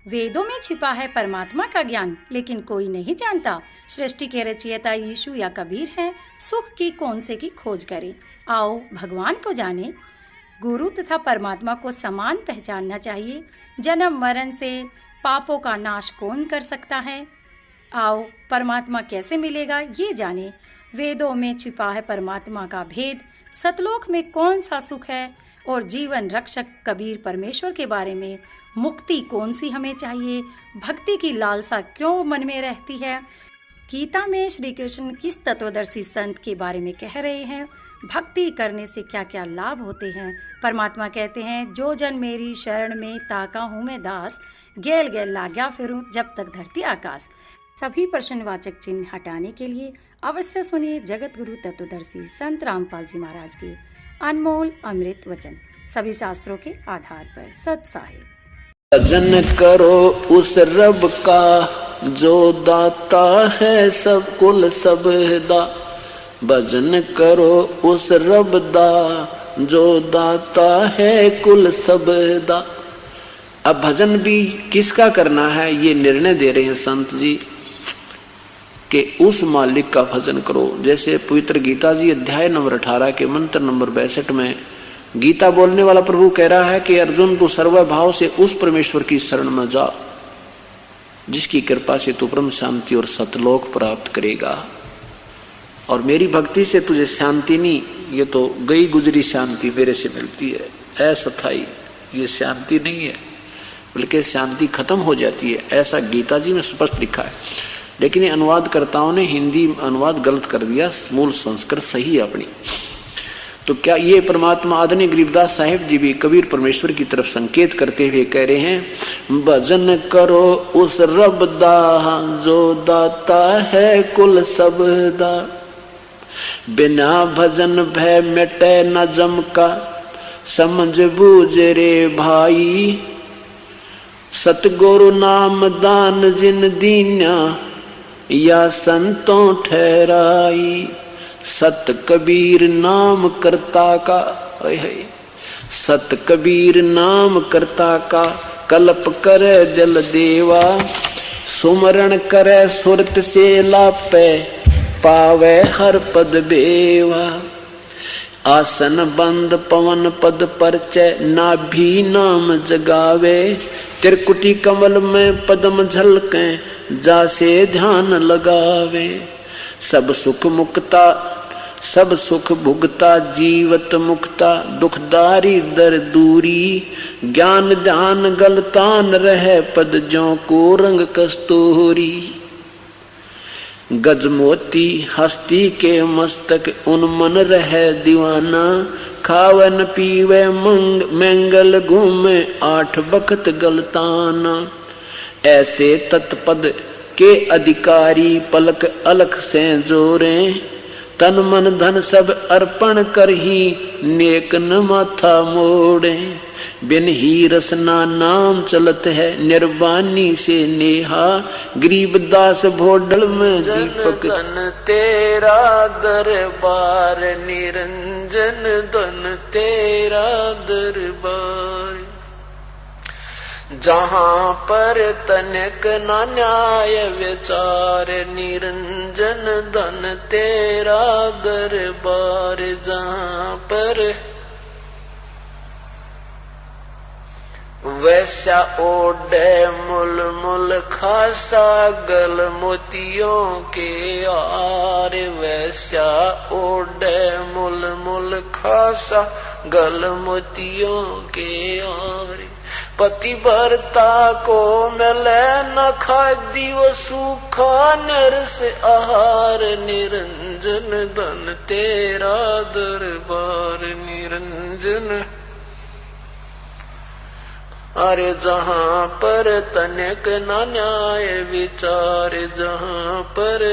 वेदों में छिपा है परमात्मा का ज्ञान, लेकिन कोई नहीं जानता सृष्टि के रचयिता यीशु या कबीर है। सुख की कौन से की खोज करें, आओ भगवान को जाने। गुरु तथा परमात्मा को समान पहचानना चाहिए। जन्म मरण से पापों का नाश कौन कर सकता है, आओ परमात्मा कैसे मिलेगा ये जाने। वेदों में छिपा है परमात्मा का भेद, सतलोक में कौन सा सुख है, और जीवन रक्षक कबीर परमेश्वर के बारे में मुक्ति कौन सी हमें चाहिए। भक्ति की लालसा क्यों मन में रहती है। गीता में श्री कृष्ण किस तत्वदर्शी संत के बारे में कह रहे हैं, भक्ति करने से क्या क्या लाभ होते हैं। परमात्मा कहते हैं, जो जन मेरी शरण में ताका हूँ मैं दास, गेल गेल लाग्या फिरूं जब तक धरती आकाश। सभी प्रश्नवाचक चिन्ह हटाने के लिए अवश्य सुनिए जगत गुरु तत्वदर्शी संत रामपाल जी महाराज के अनमोल अमृत वचन, सभी शास्त्रों के आधार पर सत साहिब। भजन करो उस रब का जो दाता है सब कुल सबदा। भजन करो उस रब दा जो दाता है कुल सबदा। अब भजन भी किसका करना है ये निर्णय दे रहे हैं संत जी कि उस मालिक का भजन करो। जैसे पवित्र गीता जी अध्याय नंबर 18 के मंत्र नंबर 62 में गीता बोलने वाला प्रभु कह रहा है कि अर्जुन तू सर्वभाव से उस परमेश्वर की शरण में जा जिसकी कृपा से तू परम शांति और सतलोक प्राप्त करेगा। और मेरी भक्ति से तुझे शांति नहीं, ये तो गई गुजरी शांति मेरे से मिलती है, अस्थाई ये शांति नहीं है, बल्कि शांति खत्म हो जाती है, ऐसा गीता जी में स्पष्ट लिखा है। लेकिन ये अनुवादकर्ताओं ने हिंदी अनुवाद गलत कर दिया, मूल संस्कृत सही है अपनी। तो क्या ये परमात्मा आदरणीय गरीबदास साहिब जी भी कबीर परमेश्वर की तरफ संकेत करते हुए कह रहे हैं, भजन करो उस रब दा जो दाता है कुल सबदा। बिना भजन भय मिटे न जम का, समझ बूझ रे भाई। सतगुरु नाम दान जिन दीन्या, या संतों ठहराई। सत कबीर नाम करता का, सत कबीर नाम करता का। कल्प करे जल देवा, सुमरण करे सुरत से लापे। पावे हर पद बेवा, आसन बंद पवन पद परचय। नाभि नाम जगावे, त्रिकुटी कमल में पद्म झलके। जासे ध्यान लगावे, सब सुख मुक्ता सब सुख भुगता। जीवत मुक्ता दुखदारी दर दूरी। ज्ञान ध्यान गलतान रहे पद ज्यों को रंग कस्तूरी। गजमोती हस्ती के मस्तक उन्मन रहे दीवाना। खावन पीवे मंगल घूमे 8 बखत गलताना। ऐसे तत्पद के अधिकारी पलक अलख से जोरे। तन मन धन सब अर्पण कर ही नेक न माथा मोड़े। बिन ही रसना नाम चलत है निर्वाणी से नेहा। गरीबदास भोडल में दीपक धन तेरा दरबार। निरंजन धन तेरा दरबार। जहाँ पर तनिक न न्याय विचार। निरंजन धन तेरा दरबार। जहाँ पर वैसा ओढ़े मुल मुल खासा। गल मोतियों के आर। वैसा ओढ़े मुल मुल खासा। गल मोतियों के आर। पतिव्रता को मिले न खादी वो सूखा नरस आहार। निरंजन धन तेरा दरबार। निरंजन अरे जहाँ पर तनिक न न्याय विचार। जहाँ पर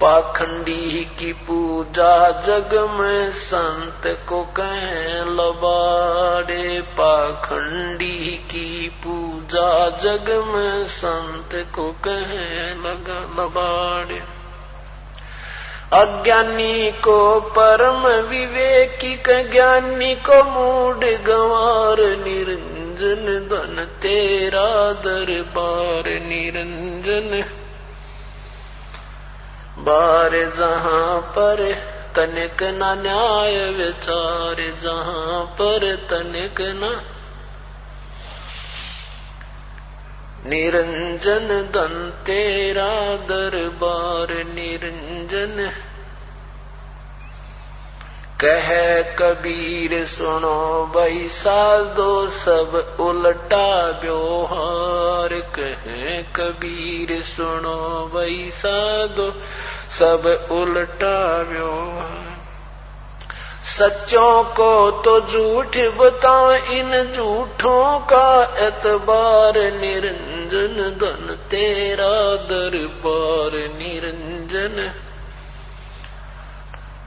पाखंडी की पूजा जग में संत को कहें लबाड़े। पाखंडी की पूजा जग में संत को कहें लबाड़े। अज्ञानी को परम विवेकी ज्ञानी को मूड गंवार। निरंजन निरंजन धन तेरा दरबार निरंजन। बार जहां पर तनिक न न्याय विचार, जहां पर तनिक न निरंजन धन तेरा दरबार निरंजन। कह कबीर सुनो भाई साधो सब उल्टा व्यवहार, कह कबीर सुनो भाई साधो सब उल्टा व्यवहार। सच्चों को तो झूठ बताओ, इन झूठों का एतबार निरंजन धन तेरा दरबार निरंजन।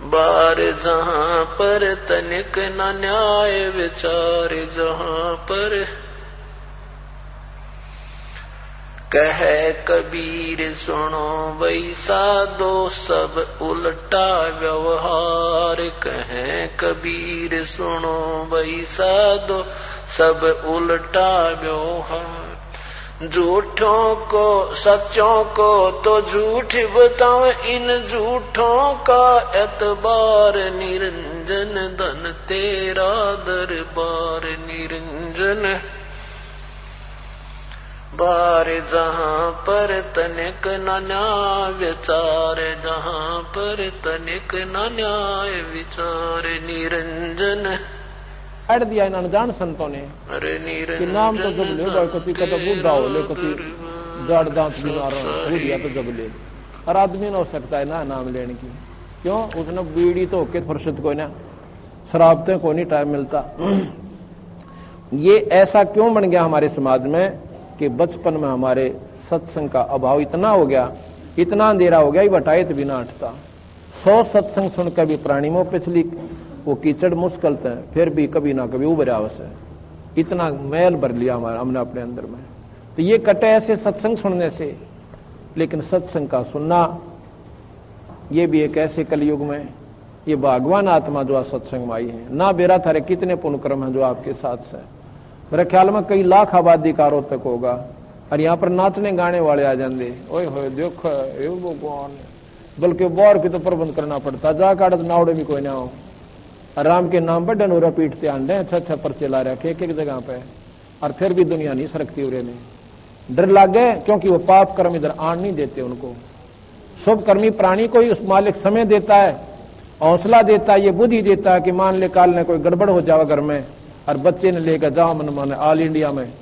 बार जहां पर तनिक न न्याय विचार, जहां पर कह कबीर सुनो भाई साधो सब उल्टा व्यवहार, कह कबीर सुनो भाई साधो सब उल्टा व्यवहार। झूठों को सच्चों को तो झूठ बताओ, इन झूठों का एतबार निरंजन धन तेरा दरबार निरंजन। बार जहां पर तनिक न न्याय विचार, जहां पर तनिक न न्याय विचार निरंजन। काट दिया इन अनजान संतों ने कि नाम तो जब ले भाई, कभी कभी बूढ़ा हो ले, कभी जड़ दांत बीमार हो दिया तो जब ले। और आदमी न हो सकता है ना नाम लेने की, क्यों? उसने बीड़ी तो होके फुर्सत को ना, शराबते को नहीं टाइम मिलता। ये ऐसा क्यों बन गया हमारे समाज में कि बचपन में हमारे सत्संग का अभाव इतना हो गया, इतना अंधेरा हो गया, बटायत भी ना हटता। 100 सत्संग सुनकर भी प्राणी मोह पिछली वो कीचड़ मुश्किल है, फिर भी कभी ना कभी उभर आवस है। इतना मैल भर लिया हमारा हमने अपने अंदर में। तो ये कटे ऐसे सत्संग सुनने से। लेकिन सत्संग का सुनना ये भी एक ऐसे कलयुग में, ये भगवान आत्मा जो सत्संग में आई है ना, बेरा थारे कितने पुण्य कर्म है जो आपके साथ है। मेरे ख्याल में कई लाख आबादी का तक होगा, और यहाँ पर नाचने गाने वाले आ जाते, ओए होए देखो भगवान, बल्कि बार की तो प्रबंध करना पड़ता, जा काट नावड़े भी कोई ना हो। राम के नाम पर डनोरा पीटते आंडे, अच्छा पर्चे ला रखे एक एक जगह पे, और फिर भी दुनिया नहीं सरकती उरे में। डर लग गए क्योंकि वो पाप कर्म इधर आन नहीं देते उनको। शुभ कर्मी प्राणी को ही उस मालिक समय देता है, हौसला देता है, ये बुद्धि देता है कि मान ले काल ने कोई गड़बड़ हो जाओ घर में, और बच्चे ने लेकर जाओ मन माने ऑल इंडिया में,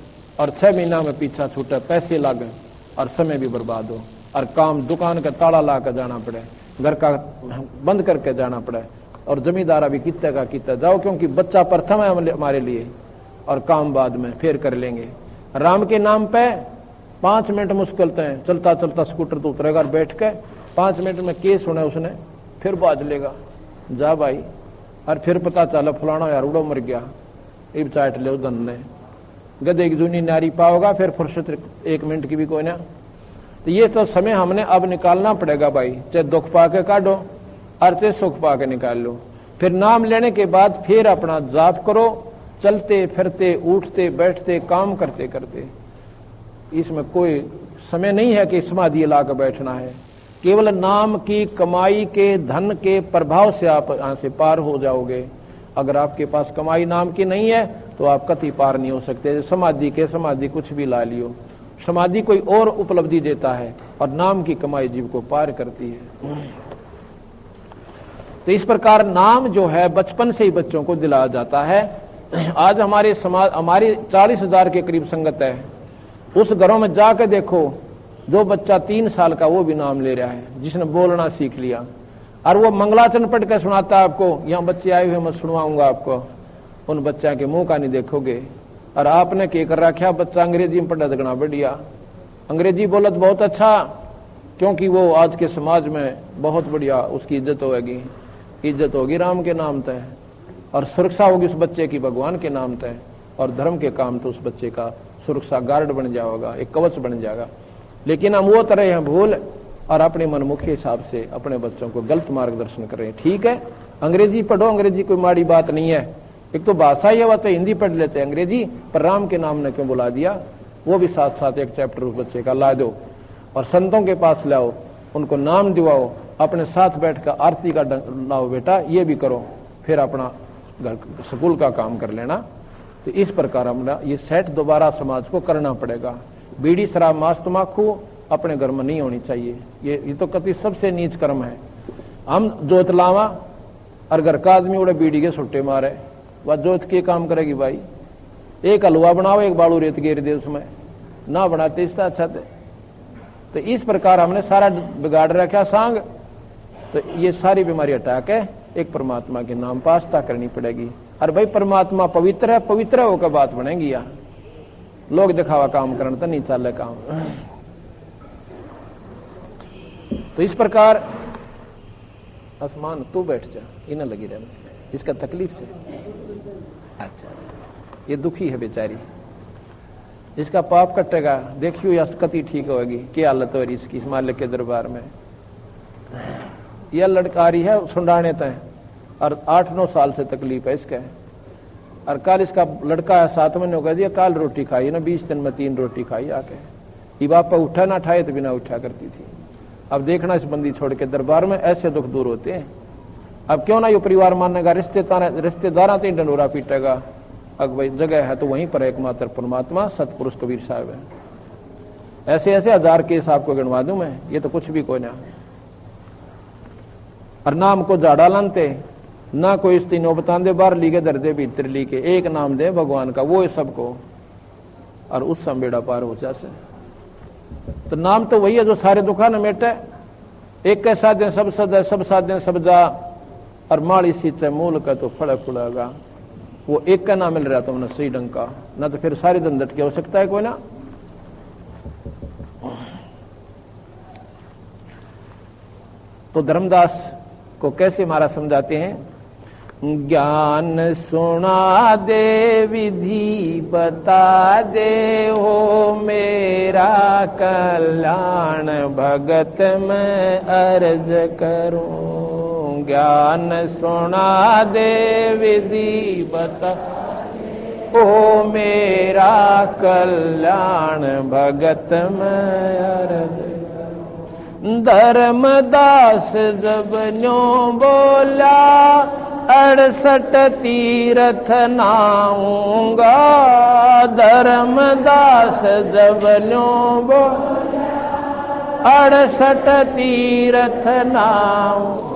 और 6 महीना में पीछा छूटे, पैसे लागे और समय भी बर्बाद हो, और काम दुकान का ताला ला कर जाना पड़े, घर का बंद करके जाना पड़े, और जमींदारा भी कितने का कितना जाओ, क्योंकि बच्चा प्रथम है हमारे लिए, और काम बाद में फिर कर लेंगे। राम के नाम पे 5 मिनट मुश्किल है, चलता चलता स्कूटर तो उतरेगा, बैठ के 5 मिनट में केस होना उसने, फिर बाज लेगा जा भाई, और फिर पता चला फलाना यार उड़ो मर गया, इब चाट ले धन ने गधे की जूनी नारी पाओगा, फिर फुर्सत 1 मिनट की भी कोई ना। तो ये तो समय हमने अब निकालना पड़ेगा भाई, चाहे दुख पाके काटो और चाहे सुख पाके निकाल लो। फिर नाम लेने के बाद फिर अपना जाप करो, चलते फिरते उठते बैठते काम करते करते। इसमें कोई समय नहीं है कि समाधि ला कर बैठना है। केवल नाम की कमाई के धन के प्रभाव से आप यहां से पार हो जाओगे। अगर आपके पास कमाई नाम की नहीं है तो आप कति पार नहीं हो सकते। समाधि कुछ भी ला लियो, समाधि कोई और उपलब्धि देता है, और नाम की कमाई जीव को पार करती है। तो इस प्रकार नाम जो है बचपन से ही बच्चों को दिलाया जाता है। आज हमारे समाज, हमारी 40,000 के करीब संगत है। उस घरों में जाकर देखो, जो बच्चा 3 साल का वो भी नाम ले रहा है, जिसने बोलना सीख लिया, और वो मंगलाचरण पढ़ के सुनाता है आपको। यहाँ बच्चे आए हुए, मैं सुनवाऊंगा आपको। उन बच्चा के मुंह का नहीं देखोगे। और आपने क्या कर रखा, बच्चा अंग्रेजी में पढ़ा दगना बढ़िया, अंग्रेजी बोलत बहुत अच्छा, क्योंकि वो आज के समाज में बहुत बढ़िया उसकी इज्जत होगी, इज्जत होगी राम के नाम तय, और सुरक्षा होगी उस बच्चे की भगवान के नाम तय, और धर्म के काम तो उस बच्चे का सुरक्षा गार्ड बन जाएगा, एक कवच बन जाएगा। लेकिन हम वो तरह हैं भूल, और अपने मनमुखी हिसाब से अपने बच्चों को गलत मार्गदर्शन कर रहे हैं। ठीक है, अंग्रेजी पढ़ो, अंग्रेजी कोई माड़ी बात नहीं है, एक तो भाषा ये, वह तो हिंदी पढ़ लेते अंग्रेजी, पर राम के नाम ने क्यों बुला दिया, वो भी साथ साथ एक चैप्टर उस बच्चे का ला दो और संतों के पास लाओ, उनको नाम दिवाओ, अपने साथ बैठकर आरती का लाओ बेटा, ये भी करो, फिर अपना घर स्कूल का काम कर लेना। तो इस प्रकार हमारा ये सेट दोबारा समाज को करना पड़ेगा। बीड़ी शराब मांस तम्बाकू अपने घर में नहीं होनी चाहिए, ये तो कति सबसे नीच कर्म है। हम जोत लावा और घर का आदमी उड़े बीड़ी के छुट्टे मारे, वह जोत के काम करेगी भाई। एक हलवा बनाओ, एक बालू रेत गेर दे उसमें, ना बनाते इसका अच्छा थे। तो इस प्रकार हमने सारा बिगाड़ रखा सांग। तो ये सारी बीमारी हटा के एक परमात्मा के नाम पर आस्था करनी पड़ेगी। और भाई परमात्मा पवित्र है, पवित्र होकर बात बनेगी। यहाँ लोग दिखावा काम करने तो नहीं चल काम। तो इस प्रकार आसमान तू बैठ जा, इन्हें लगी रहना, इसका तकलीफ से। अच्छा, ये दुखी है बेचारी, इसका पाप कटेगा, देखियो या कति ठीक होगी, क्या हालत हो रही इसकी इस मालिक के दरबार में। यह लड़का रही है सुंडाने तय और 8-9 साल से तकलीफ है इसका। और कल इसका लड़का है 7 महीने का, कल रोटी खाई ना, 20 दिन में 3 रोटी खाई आके। ये बापा उठा ना ठाए तो बिना उठा करती थी। अब देखना इस बंदी छोड़ के दरबार में ऐसे दुख दूर होते हैं। अब क्यों ना ये परिवार मानेगा, रिश्तेदार तो डंडोरा पीटेगा। अब भाई जगह है तो वहीं पर एकमात्र परमात्मा सतपुरुष कबीर साहब है। ऐसे ऐसे 1000 केस आपको गिनवा दूं मैं, ये तो कुछ भी कोई ना। और नाम को जाड़ा लानते ना, कोई इस तीनों बताते बाहर ली के दर्दे भीतर ली के, एक नाम दे भगवान का, वो है सबको, और उस सम बेड़ा पार हो जा से। तो नाम तो वही है जो सारे दुखा न मेटे। एक के साधे सब सद, सब साधे सब जा, और माड़ी सींचे मूल का तो फड़ फुड़ेगा। वो एक का नाम मिल रहा तुमने सही ढंग का, ना तो फिर सारी दंडट की हो सकता है कोई ना। तो धर्मदास को कैसे महाराज समझाते हैं, ज्ञान सुना दे विधि बता दे, हो मेरा कल्याण भगत मैं अर्ज करूं। ज्ञान सुना दे विधि बता, ओ मेरा कल्याण भगत मैं अर्ज। धर्मदास जब न्यों बोला, 68 तीर्थ नाऊंगा। धर्मदास जब न्यों बोला, 68 तीर्थ नाऊंगा।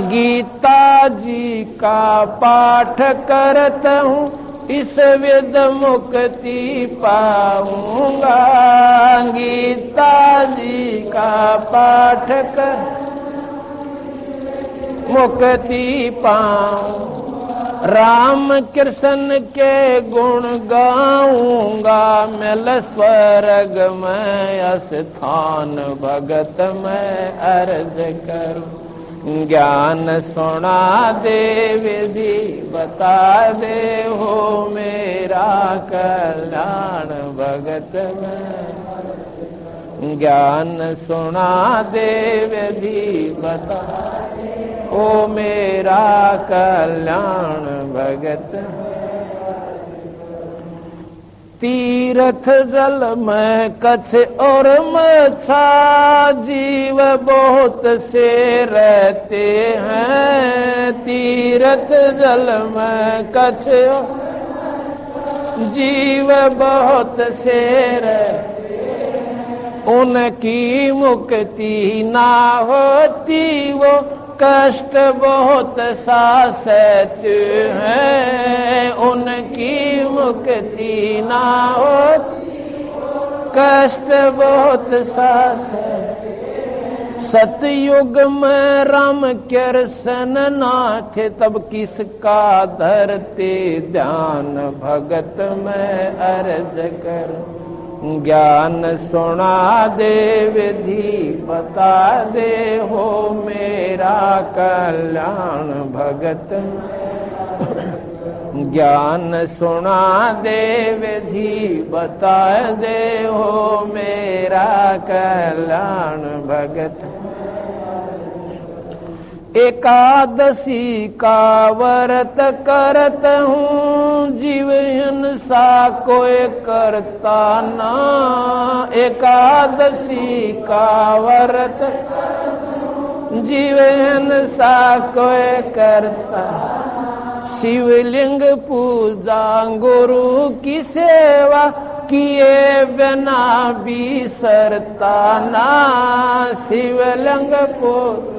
गीता जी का पाठ करता हूँ, इस विद मुक्ति पाऊंगा। गीता जी का पाठ कर मुक्ति पाऊं। राम कृष्ण के गुण गाऊंगा, मिल स्वर्ग में स्थान भगत में अर्ज करूं। ज्ञान सुना दे विधि बता दे, हो मेरा कल्याण भगत में। ज्ञान सुना दे विधि बता दे, ओ मेरा कल्याण भगत। तीर्थ जल में कछ और मछा, जीव बहुत से रहते हैं। तीर्थ जल में कछ जीव बहुत से रहते हैं। उनकी मुक्ति ना होती, वो कष्ट बहुत सा सहते हैं। उनकी मुक्ति ना होती, कष्ट बहुत सा सहते। सतयुग में राम कृष्ण नाथ, तब किसका धरते ध्यान भगत में अर्ज कर। ज्ञान सुना दे विधि बता दे, हो मेरा कल्याण भगत। ज्ञान सुना दे विधि बता दे, हो मेरा कल्याण भगत। एकादशी का व्रत करत हूँ, जीव हिंसा कोई करता ना। एकादशी का व्रत जीव हिंसा कोई करता। शिवलिंग पूजा गुरु की सेवा किए बिना बिसरता ना। शिवलिंग पूजा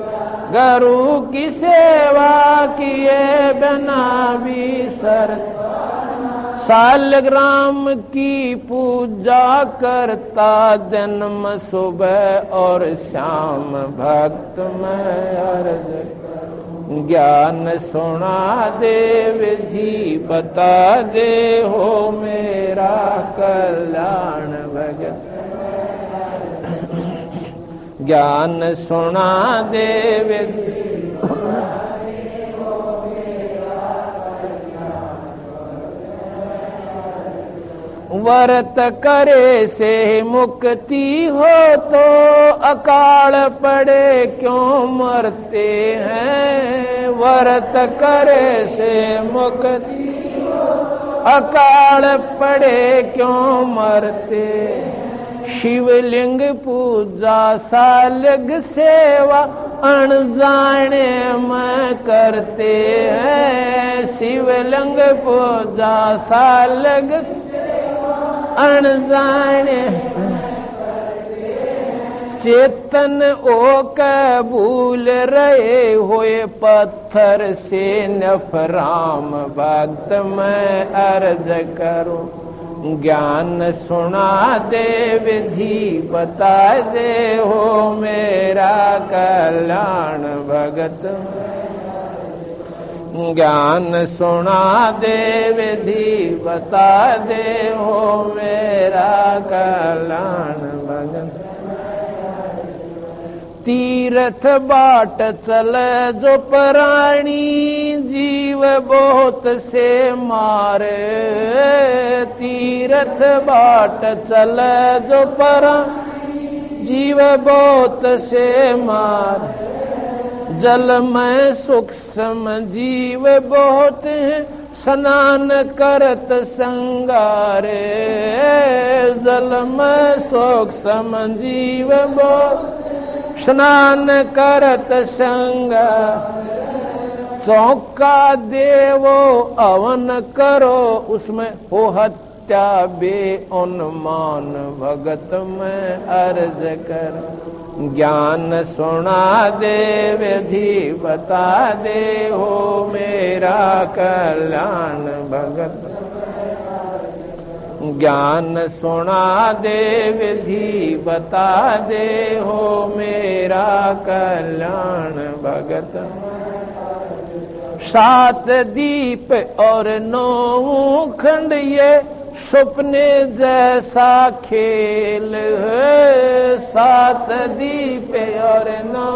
गुरु की सेवा किए बिना बिसरता। सालग्राम की पूजा करता, जन्म सुबह और शाम भक्त में अर्ज। ज्ञान सुना दे विधि बता दे, हो मेरा कल्याण भगत। ज्ञान सुना दे विधि व्रत करे से मुक्ति हो तो अकाल पड़े क्यों मरते हैं। व्रत करे से मुक्ति अकाल पड़े क्यों मरते। शिवलिंग पूजा सालग सेवा अनजाने में करते हैं। शिवलिंग पूजा सालग अनजाने चेतन ओ कबूल रहे हुए पत्थर से नफराम भक्त मैं अर्ज करूं। ज्ञान सुना दे विधि बता दे, हो मेरा कल्याण भगत। ज्ञान सुना दे विधि बता दे, हो मेरा कल्याण भगत। तीर्थ बाट चल जो प्राणी, जीव बहुत से मारे। तीर्थ बाट चल जो प्राणी, जीव बहुत से मारे। जल में सूक्ष्म जीव बहुत हैं, स्नान करत संगारे। जल में सूक्ष्म जीव बहुत स्नान करत संगार। चौका देवो अवन करो, उसमें हो हत्या बे उन्मान भगत में अर्ज कर। ज्ञान सुना दे विधि बता दे, हो मेरा कल्याण भगत। ज्ञान सुना दे विधि बता दे, हो मेरा कल्याण भगत। सात दीप और 9 खंड ये सपने जैसा खेल है। 7 दीप और 9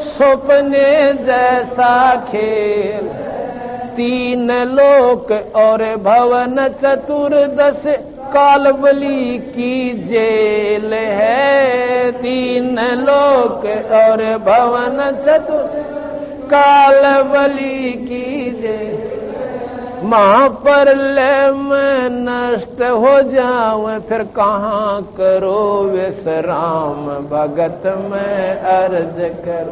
सपने जैसा खेल। 3 लोक और भवन 14 कालबली की जेल है। 3 लोक और भवन 14 कालबली की जेल। महाप्रलय में नष्ट हो जाऊं, फिर कहाँ करो विश्राम भगत में अर्ज कर।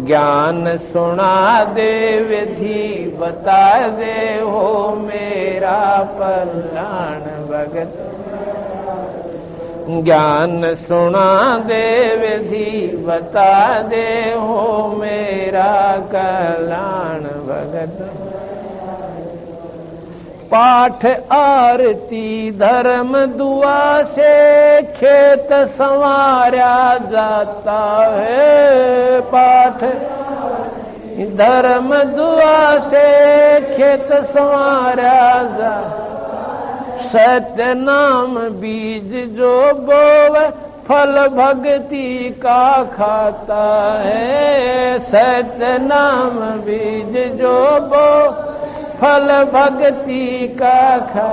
ज्ञान सुना दे विधि बता दे, हो मेरा कल्याण भगत। ज्ञान सुना दे विधि बता दे, हो मेरा कल्याण भगत। पाठ आरती धर्म दुआ से खेत संवारा जाता है। पाठ धर्म दुआ से खेत संवारा जाता। सत्य नाम बीज जो बोवे फल भक्ति का खाता है। सत्य नाम बीज जो बोवे फल भक्ति का खा।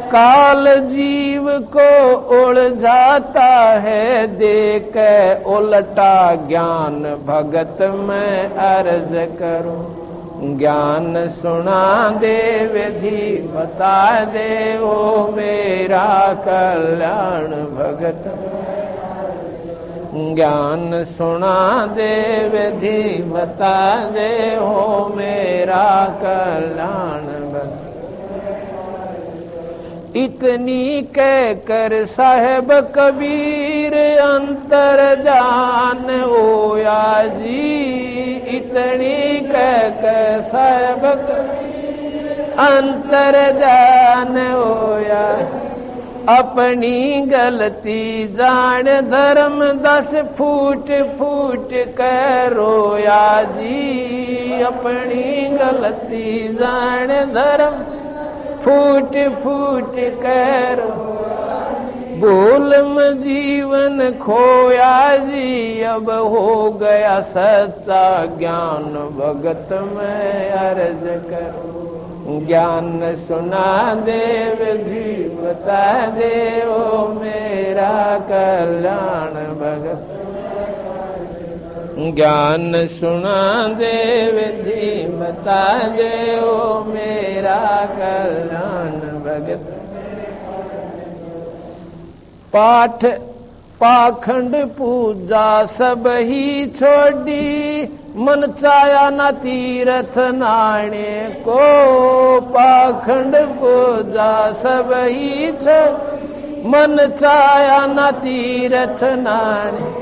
काल जीव को उलझाता है, देख उल्टा ज्ञान भगत मैं अर्ज करूं। ज्ञान सुना दे विधि बता दे, ओ मेरा कल्याण भगत। ज्ञान सुना दे विधि बता दे, हो मेरा कल्याण भगत। इतनी कह कर साहेब कबीर अंतर जान होया जी। इतनी कह कर साहेब अंतर जान होया। अपनी गलती जान धर्म 10 फूट फूट कर रोया जी। अपनी गलती जान धर्म फूट फूट कर भूल में जीवन खोया जी। अब हो गया सच्चा ज्ञान भगत मैं अर्ज करूं। ज्ञान सुना दे विधि बता दे, ओ मेरा कल्याण भगत। ज्ञान सुना दे विधि बता दे, ओ मेरा कल्याण भगत। पाठ पाखंड पूजा सब ही छोड़ी, मन चाया न तीर्थ नाणे को। पाखंड पूजा सब ही छोड़ी, मन चाया न तीर्थ नाणे।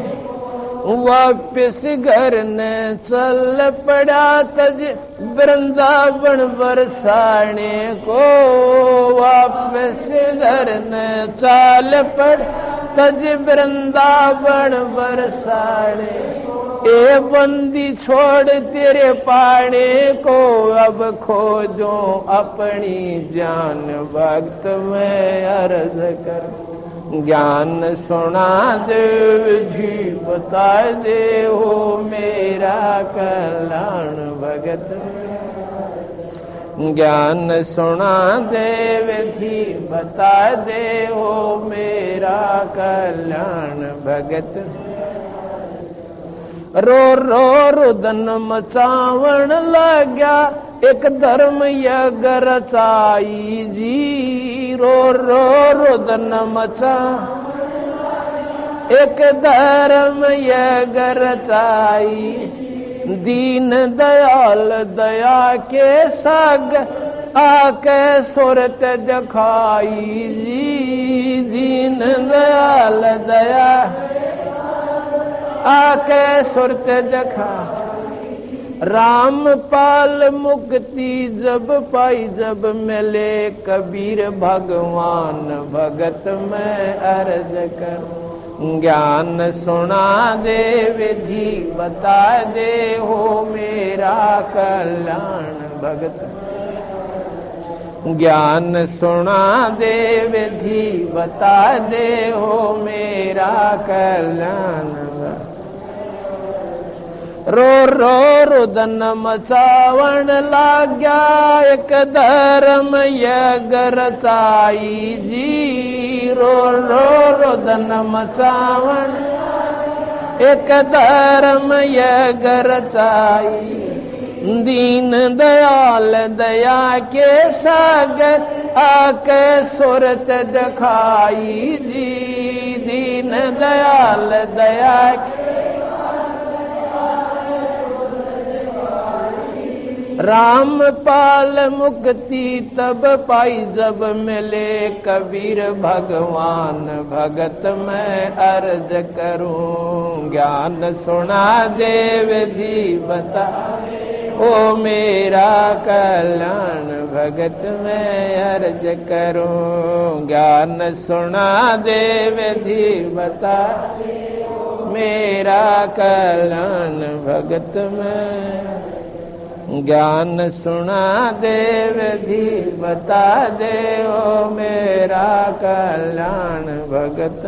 वापिस घर ने चल पड़ा तज वृंदावन बरसाने को। वापिस घर ने चल पड़ा तज वृंदावन बरसाने। ए बंदी छोड़ तेरे पाने को, अब खोजो अपनी जान भक्त में अर्ज कर। ज्ञान सुना दे विधि बता दे, हो मेरा कल्याण भगत। ज्ञान सुना दे विधि बता दे, हो मेरा कल्याण भगत। रो रो रुदन मचावण लाग्या, एक धर्म यज्ञ रचाई जी। रो रो रुदन मचा एक धर्म यज्ञ रचाई। दीन दयाल दया के साग आके सुरत दिखाई जी। दीन दयाल दया आके सुरत दिखा। राम पाल मुक्ति जब पाई, जब मिले कबीर भगवान भगत मैं अर्ज कर। ज्ञान सुना दे विधि बता दे, हो मेरा कल्याण भगत। ज्ञान सुना दे विधि बता दे, हो मेरा कल्याण भगत। रो रो रुदन मचावण लाग्या, एक धर्म यज्ञ रचाई जी। रो रो रुदन मचावण एक धर्म यज्ञ रचाई। दीन दयाल दया के सागर आके सुरत दिखाई जी। दीन दयाल दया राम पाल मुक्ति तब पाई, जब मिले कबीर भगवान भगत मैं अर्ज करूं। ज्ञान सुना दे विधि बता, ओ मेरा कल्याण भगत मैं अर्ज करूं। ज्ञान सुना दे विधि बता, मेरा कल्याण भगत में। ज्ञान सुना दे विधि बता दे, ओ मेरा कल्याण भगत।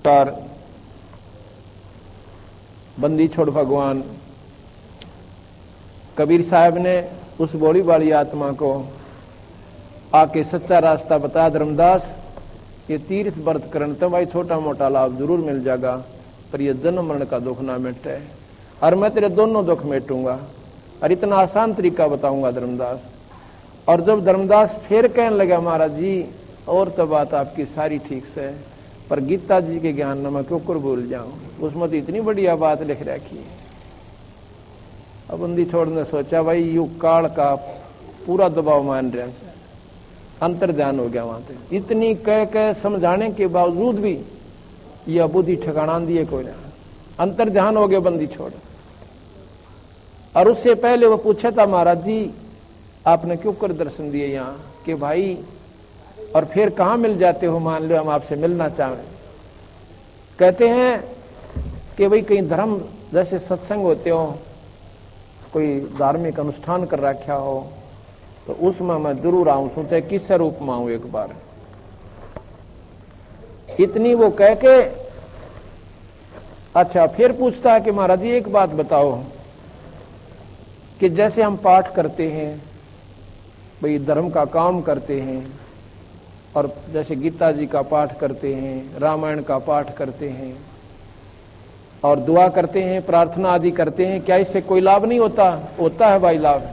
पर बंदी छोड़ भगवान कबीर साहब ने उस भोली वाली आत्मा को आके सच्चा रास्ता बताया, धर्मदास ये तीर्थ व्रत करने तो भाई छोटा मोटा लाभ जरूर मिल जाएगा, पर ये जन्म मरण का दुख ना मिटे, और मैं तेरे दोनों दुख मिटूंगा, और इतना आसान तरीका बताऊंगा धर्मदास। और जब धर्मदास फिर कहने लगा, महाराज जी और तो बात आपकी सारी ठीक से, पर गीता जी के ज्ञान न मैं क्यों कर भूल जाऊं, उसमें तो इतनी बढ़िया बात लिख रखी है। अब बंदी छोड़ने सोचा, भाई युग काल का पूरा दबाव मान रहे हैं, अंतर ध्यान हो गया वहां पे। इतनी कह समझाने के बावजूद भी यह बुद्धि ठिकाना दिए कोई ना, अंतर ध्यान हो गया बंदी छोड़। और उससे पहले वो पूछा था, महाराज जी आपने क्यों कर दर्शन दिए यहाँ कि भाई, और फिर कहाँ मिल जाते हो, मान लो हम आपसे मिलना चाहें। कहते हैं कि भाई कहीं धर्म जैसे सत्संग होते हो, कोई धार्मिक अनुष्ठान कर रखा हो, तो उसमें मैं जरूर आऊं, सोचे किस रूप में आऊं एक बार। इतनी वो कह के अच्छा फिर पूछता है कि महाराज जी एक बात बताओ कि जैसे हम पाठ करते हैं, भाई धर्म का काम करते हैं, और जैसे गीता जी का पाठ करते हैं, रामायण का पाठ करते हैं, और दुआ करते हैं, प्रार्थना आदि करते हैं, क्या इससे कोई लाभ नहीं होता? होता है भाई लाभ।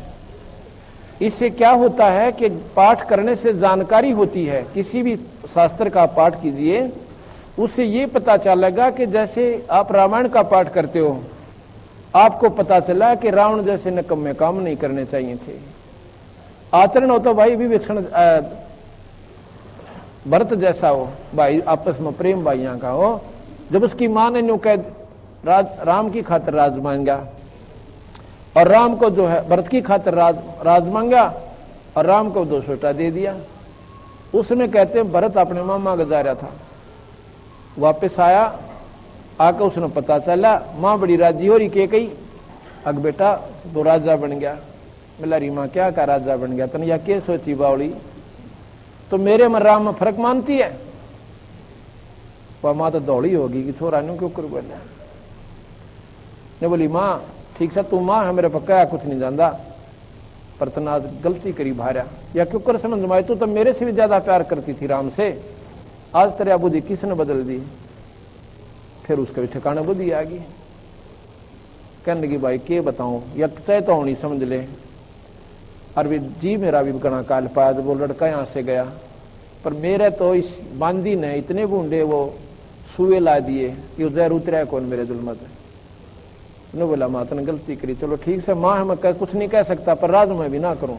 इससे क्या होता है कि पाठ करने से जानकारी होती है। किसी भी शास्त्र का पाठ कीजिए, उससे ये पता चलेगा कि जैसे आप रामायण का पाठ करते हो, आपको पता चला कि रावण जैसे निकम्मे काम नहीं करने चाहिए थे। आचरण हो तो भाई विवेचन भरत जैसा हो, भाई आपस में प्रेम भाइयों का हो। जब उसकी मां ने न्यू कह राम की खातिर राज मांगा, और राम को जो है भरत की खातिर राज मांगा, और राम को 2 छोटा दे दिया। उसमें कहते हैं भरत अपने मामा का जा रहा था, वापस आया, आकर उसने पता चला, मां बड़ी राजी हो रही के कही, अग बेटा तो राजा बन गया। मिला री मां क्या का राजा बन गया, तन या के सोची बावली, तो मेरे में राम में फर्क मानती है। वह मां तो दौड़ी होगी कि छोरा न्यू क्यों कर बोला। ने बोली मां ठीक है तू मां है, मेरे पक्का कुछ नहीं जानता, पर तना गलती करी भार्या, या क्यों कर समझ में, तू तो मेरे से भी ज्यादा प्यार करती थी राम से, आज तेरा बुद्धि किसने बदल दी? फिर उसके भी ठिकाने बुद्धि आ गई। कहने लगी भाई के बताऊं, या चाहे तो होनी समझ ले। और भी जी मेरा भी गणा काल पाया, वो लड़का यहां से गया, पर मेरे तो इस बांदी ने इतने बूंदे वो सुए ला दिए, ये जहर उतरा कौन मेरे जुल्मत। ने बोला माँ तने गलती करी, चलो ठीक से माँ है, मैं कुछ नहीं कह सकता, पर राज मैं भी ना करूं।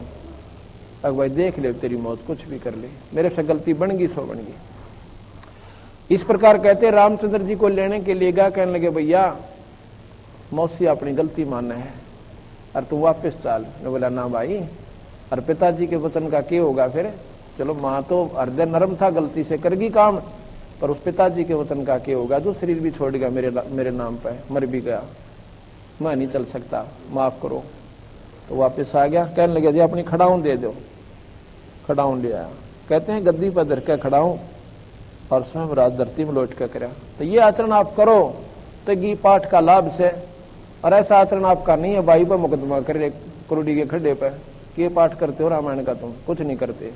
अब भाई देख ले तेरी मौत, कुछ भी कर ले, मेरे से गलती बन गई सो बन गई। इस प्रकार कहते रामचंद्र जी को लेने के लिए गया, कहने लगे भैया मौसी अपनी गलती मानना है और तू वापस चाल। ने बोला ना भाई, और पिताजी के वचन का क्या होगा फिर? चलो माँ तो हृदय नरम था, गलती से करगी काम, पर उस पिताजी के वचन का क्या होगा? जो शरीर भी छोड़ गया मेरे नाम पे, मर भी गया, मैं नहीं चल सकता, माफ करो। तो वापस आ गया, कहने लगे जी अपनी खड़ाऊं दे दो। खड़ाऊं ले आया। कहते हैं गद्दी पर धर के खड़ाऊं और स्वयं राज धरती में लौट के करा। तो ये आचरण आप करो तो गी पाठ का लाभ से, और ऐसा आचरण आपका नहीं है भाई पर मुकदमा करे करोड़ी के खड्डे पे कि ये पाठ करते हो रामायण का, तुम कुछ नहीं करते।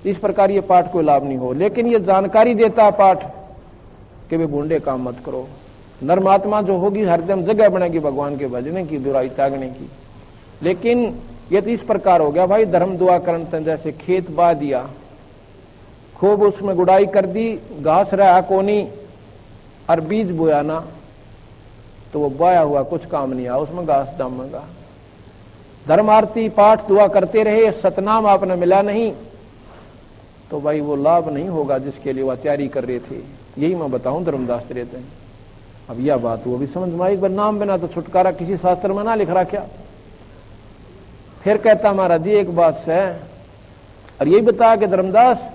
इस प्रकार ये पाठ कोई लाभ नहीं हो। लेकिन ये जानकारी देता है पाठ कि वे बूंदे काम मत करो। नर्मात्मा जो होगी हरदम जगह बनेगी भगवान के भजने की, बुराई त्यागने की। लेकिन ये तो इस प्रकार हो गया भाई, धर्म दुआ करन जैसे खेत बा दिया, खूब उसमें गुड़ाई कर दी, घास रहा कोनी और बीज बोया ना, तो वो बोया हुआ कुछ काम नहीं आया, उसमें घास जमेगा। धर्म आरती पाठ दुआ करते रहे, सतनाम आपने मिला नहीं, तो भाई वो लाभ नहीं होगा जिसके लिए वह तैयारी कर रहे थे। यही मैं बताऊं धर्मदास रहते हैं। अब यह बात वो भी समझ में आई, नाम बिना तो छुटकारा किसी शास्त्र में ना लिख रहा क्या। फिर कहता महाराज जी एक बात से, और यही बताया कि धर्मदास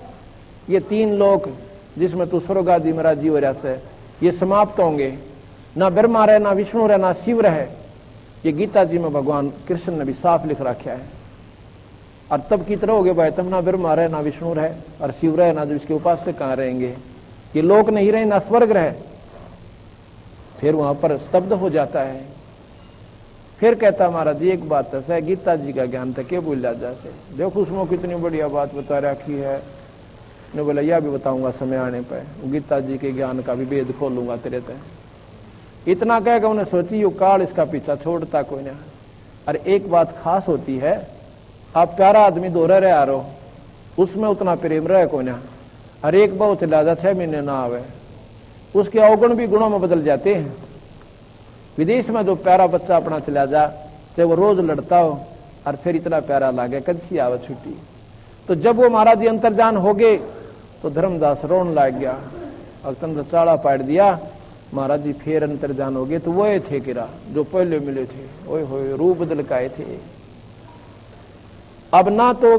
ये 3 लोक जिसमें तू स्वर्ग आदि में राजी हो रहा से, ये समाप्त होंगे, ना ब्रह्मा रहे, ना विष्णु रहे, ना शिव रहे। ये गीता जी में भगवान कृष्ण ने भी साफ लिख रखा है। और तब की तरह हो गए भाई, तब ना ब्रह्मा रहे, ना विष्णु रहे, और शिव रहे, ना जो इसके उपास्य कहां रहेंगे। ये लोक नहीं रहे, ना स्वर्ग रहे। फिर वहां पर स्तब्ध हो जाता है। फिर कहता महाराज एक बात है, गीता जी का ज्ञान था क्या भूल जाते, देखो उसमें कितनी बढ़िया बात बता रखी है। ने बोला यह भी बताऊंगा समय आने पर, गीता जी के ज्ञान का भी भेद खोलूंगा तेरे तय। इतना कहकर उन्हें सोची यू काल इसका पीछा छोड़ता कोई ना। अरे एक बात खास होती है, आप प्यारा आदमी दोहरा रहे आ रहो, उसमें उतना प्रेम रहे कोई ना। हर एक बार चला जा 6 महीने ना आवे, उसके अवगुण भी गुणों में बदल जाते हैं। विदेश में जो प्यारा बच्चा अपना चला जा, चाहे वो रोज लड़ता हो और फिर इतना प्यारा लागे कदसी आवे छुट्टी। तो जब वो महाराज जी अंतर्जान हो गए तो धर्मदास रोन लाग गया, अक्तंत्र चाड़ा पाट दिया। महाराज जी फिर अंतर्जान हो गए तो वो थे किरा जो पहले मिले थे, ओए होए रूप बदल के आए थे। अब ना तो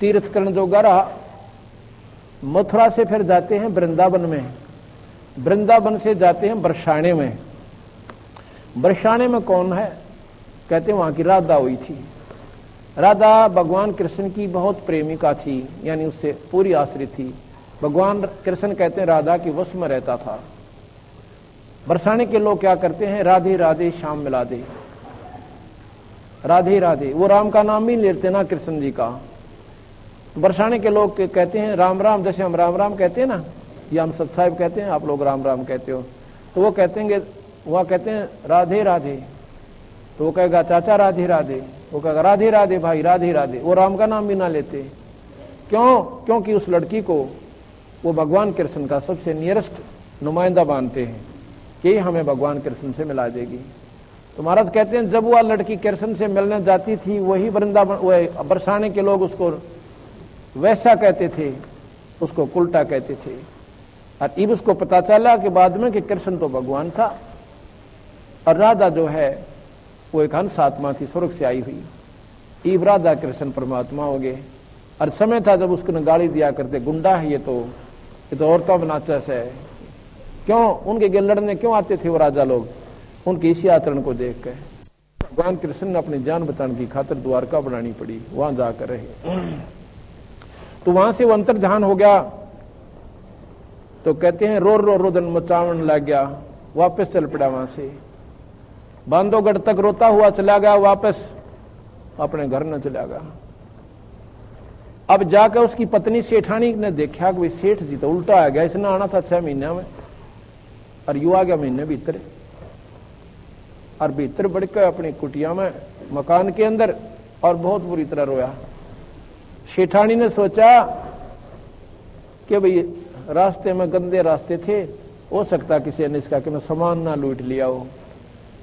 तीर्थ करण जो गरा, मथुरा से फिर जाते हैं वृंदावन में, वृंदावन से जाते हैं बरसाने में। बरसाने में कौन है, कहते हैं वहां की राधा हुई थी। राधा भगवान कृष्ण की बहुत प्रेमिका थी, यानी उससे पूरी आश्रित थी। भगवान कृष्ण कहते हैं राधा की वश में रहता था। बरसाने के लोग क्या करते हैं, राधे राधे श्याम मिला दे, राधे राधे, वो राम का नाम भी लेते ना कृष्ण जी का। तो बरसाने के लोग कहते हैं राम राम, जैसे हम राम राम कहते हैं ना, या हम सत साहिब कहते हैं, आप लोग राम राम कहते हो। तो वो कहते हैं, वहां कहते हैं राधे राधे, तो वो कहेगा चाचा राधे राधे, वो कहेगा राधे राधे भाई राधे राधे, वो राम का नाम भी ना लेते। क्यों? क्योंकि उस लड़की को वो भगवान कृष्ण का सबसे नियरेस्ट नुमाइंदा मानते हैं कि हमें भगवान कृष्ण से मिला देगी। तो महाराज कहते हैं जब वह लड़की कृष्ण से मिलने जाती थी, वही वृंदावन बरसाने के लोग उसको वैसा कहते थे, उसको उल्टा कहते थे। और इब उसको पता चला कि बाद में कि कृष्ण तो भगवान था और राधा जो है वो एक हंस आत्मा थी, स्वर्ग से आई हुई। इब राधा कृष्ण परमात्मा हो गए। और समय था जब उसको गाली दिया करते, गुंडा है ये तो औरतों में नाचा से है। क्यों उनके गे लड़ने क्यों आते थे वो राजा लोग? उनके इसी आचरण को देख कर भगवान कृष्ण ने अपनी जान बचाने की खातिर द्वारका बनानी पड़ी, वहां जाकर रहे। तो वहां से वो अंतर्ध्यान हो गया। तो कहते हैं रो रो रोदन मचावन लग गया, वापस चल पड़ा वहां से। बांधवगढ़ तक रोता हुआ चला गया, वापस अपने घर न चला गया। अब जाकर उसकी पत्नी सेठानी ने देखा कि सेठ जी तो उल्टा आ गया, इसने आना था 6 महीने में और यू आ गया महीने भीतर। और भीतर बढ़ कर अपनी कुटिया में मकान के अंदर और बहुत बुरी तरह रोया। सेठानी ने सोचा कि भाई रास्ते में गंदे रास्ते थे, हो सकता किसी ने इसका कि मैं सामान ना लूट लिया हो,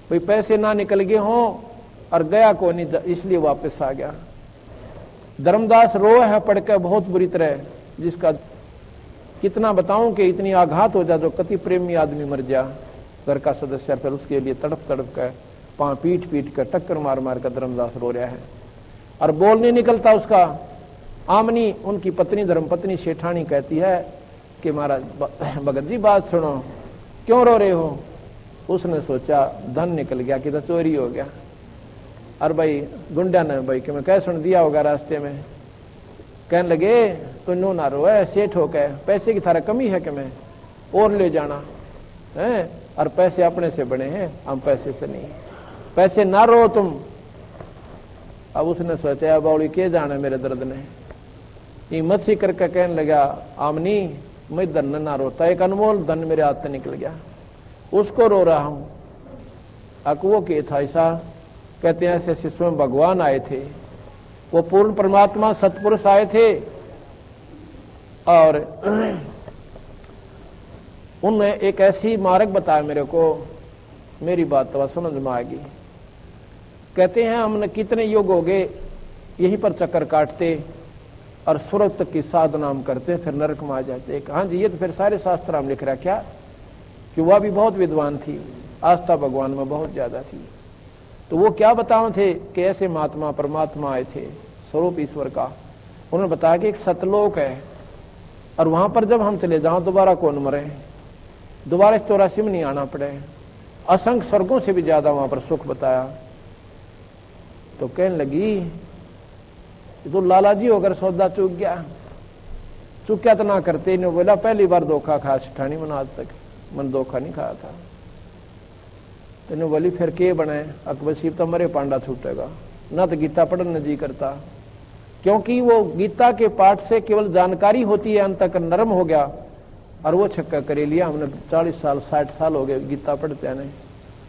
भाई पैसे ना निकल गए हों और गया को नहीं, इसलिए वापस आ गया। धर्मदास रो है पढ़कर बहुत बुरी तरह, जिसका कितना बताऊं कि इतनी आघात हो जा जो कति प्रेमी आदमी मर जा घर का सदस्य, फिर उसके लिए तड़प तड़प कर पांव पीट पीट कर टक्कर मार मार कर धर्मदास रो रहा है और बोल नहीं निकलता उसका। आमनी उनकी पत्नी धर्मपत्नी सेठानी कहती है कि महाराज भगत जी बात सुनो, क्यों रो रहे हो? उसने सोचा धन निकल गया कि तो चोरी हो गया। और भाई गुंडा ने भाई कि मैं कह सुन दिया होगा रास्ते में, कहने लगे तो नो ना रो है, सेठ हो गए, पैसे की थारा कमी है कि मैं और ले जाना है, और पैसे अपने से बने हैं, हम पैसे से नहीं, पैसे ना रो तुम। अब उसने सोचा बाउली के जाना मेरे दर्द ने, ये मस्सी करके कहने लगा आमनी मैं धन ना रोता, एक अनमोल धन मेरे हाथ से निकल गया, उसको रो रहा हूं। अकवो के था ऐसा, कहते हैं ऐसे शिष्य में भगवान आए थे, वो पूर्ण परमात्मा सतपुरुष आए थे और उनने एक ऐसी मार्ग बताया मेरे को, मेरी बात तो समझ में आ गई। कहते हैं हमने कितने युग हो गए यहीं पर चक्कर काटते और स्वर्ग तक की साधना हम करते, फिर नरक में आ जाते। हाँ जी, ये तो फिर सारे शास्त्र हम लिख रहा क्या कि वह भी बहुत विद्वान थी, आस्था भगवान में बहुत ज्यादा थी। तो वो क्या बताओ थे कि ऐसे महात्मा परमात्मा आए थे, स्वरूप ईश्वर का। उन्होंने बताया कि एक सतलोक है और वहां पर जब हम चले जाओ दोबारा कौन मरे, दोबारा 84 में नहीं आना पड़े, असंख्य स्वर्गों से भी ज्यादा वहां पर सुख बताया। तो कहने लगी तो लाला जी होकर सौदा चूक गया, चूक्या तो ना करते नहीं। बोला पहली बार धोखा खाया सेठानी, मन आज तक मन धोखा नहीं खाया था। तेने बोली फिर के बने? अकबर शिव तो मरे पांडा छूटेगा ना, तो गीता पढ़ने जी करता, क्योंकि वो गीता के पाठ से केवल जानकारी होती है, अंतःकरण नरम हो गया और वो छक्का करे लिया। हमने 40 साल 60 साल हो गए गीता पढ़ते नहीं,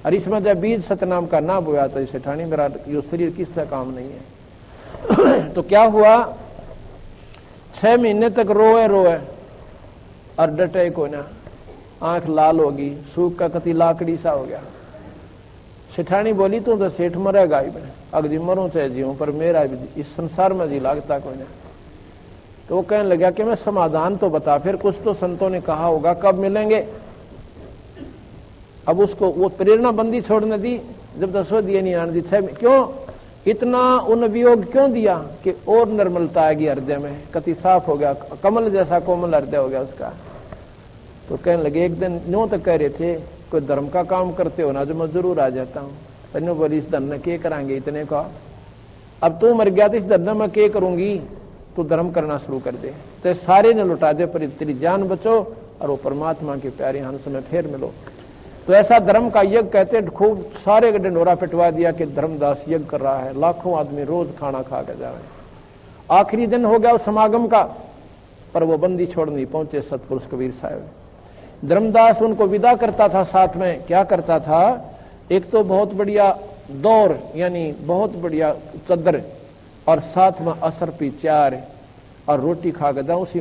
और इसमें जब बीज सतनाम का ना बोया तो इसे ठानी मेरा जो शरीर किसका काम नहीं है। तो क्या हुआ, 6 महीने तक रोए रोए और डटे को ना, आंख लाल होगी, सूख का कति लाकड़ी सा हो गया। सेठानी बोली तू तो सेठ मरेगा ही, मैं अगजी मरूं चाहे जीऊं, पर मेरा इस संसार में जी लागता कोई ना। तो वो कहने लगा कि मैं समाधान तो बता, फिर कुछ तो संतों ने कहा होगा, कब मिलेंगे? अब उसको वो प्रेरणा बंदी छोड़ने दी, जब 10 दिए नहीं आने दी। 6 क्यों इतना उन वियोग क्यों दिया कि और निर्मलता आएगी हृदय में, कति साफ हो गया, कमल जैसा कोमल हृदय हो गया उसका। तो कहने लगे एक दिन नो तो कह रहे थे कोई धर्म का काम करते हो ना, जो मैं जरूर आ जाता हूँ। तन्नो बोली इस धन के करांगे इतने का, अब तू मर गया तो इस धन में के करूंगी, तू धर्म करना शुरू कर दे, तो सारे ने लुटा दे पर तेरी जान बचो और वो परमात्मा के प्यारे हंस में फिर मिलो। तो ऐसा धर्म का यज्ञ कहते खूब सारे का डंडोरा पिटवा दिया कि धर्मदास यज्ञ कर रहा है, लाखों आदमी रोज खाना खा के जा रहे हैं। आखिरी दिन हो गया उस समागम का, पर वो बंदी छोड़ नहीं पहुंचे सतपुरुष कबीर साहब। धर्मदास उनको विदा करता था, साथ में क्या करता था, एक तो बहुत बढ़िया दौर यानी बहुत बढ़िया चद्दर और साथ में असर पी चार और रोटी खा के दा। उसी